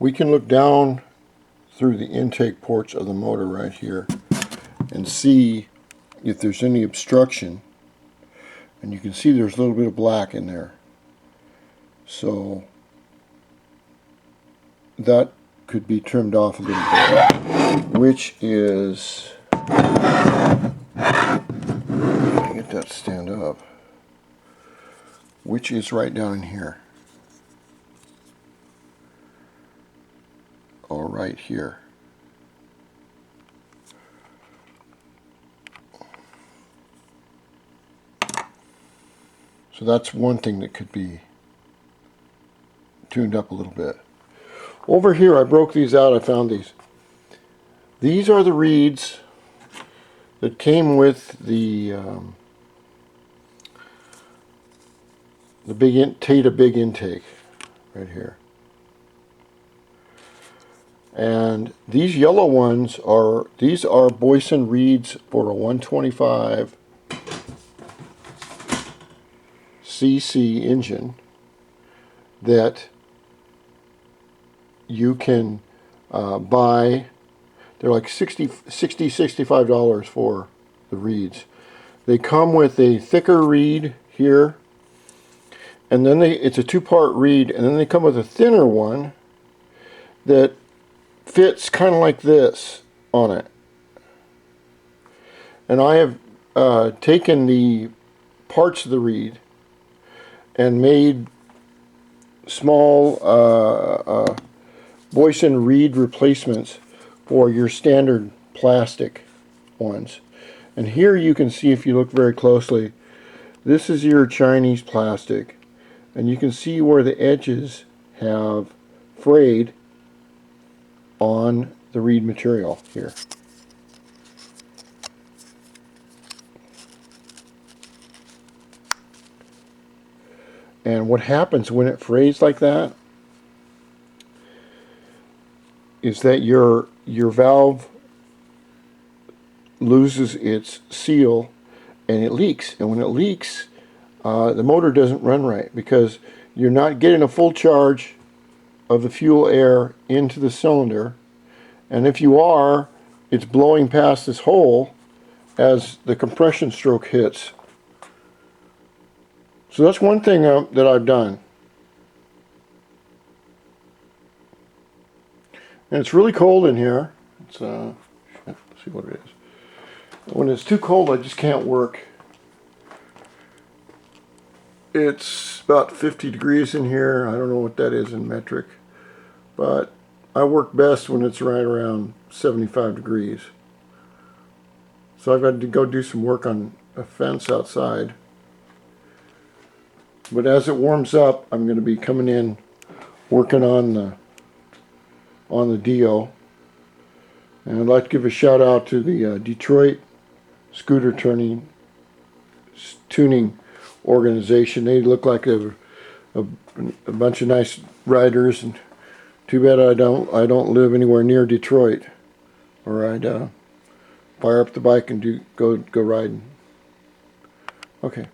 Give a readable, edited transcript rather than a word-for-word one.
we can look down through the intake ports of the motor right here and see if there's any obstruction. And you can see there's a little bit of black in there. So that could be trimmed off a little bit, which is, get that to stand up, which is right down in here, or right here. So that's one thing that could be tuned up a little bit. Over here, I broke these out. I found these. These are the reeds that came with the Tata big intake right here. And these yellow ones are Boyson reeds for a 125 cc engine that you can buy. They're like $65 for the reeds. They come with a thicker reed here, and then it's a two-part reed, and then they come with a thinner one that fits kind of like this on it. And I have taken the parts of the reed and made small Boyson reed replacements for your standard plastic ones. And here you can see, if you look very closely, this is your Chinese plastic, and you can see where the edges have frayed on the reed material here. And what happens when it frays like that is that your valve loses its seal and it leaks. And when it leaks, the motor doesn't run right, because you're not getting a full charge of the fuel air into the cylinder. And if you are, it's blowing past this hole as the compression stroke hits. So that's one thing that I've done. And it's really cold in here. Let's see what it is. When it's too cold, I just can't work. It's about 50 degrees in here. I don't know what that is in metric, but I work best when it's right around 75 degrees. So I've got to go do some work on a fence outside. But as it warms up, I'm going to be coming in, working on the DIO. And I'd like to give a shout out to the Detroit scooter tuning organization. They look like a bunch of nice riders, and too bad I don't live anywhere near Detroit, or I'd fire up the bike and go riding. Okay.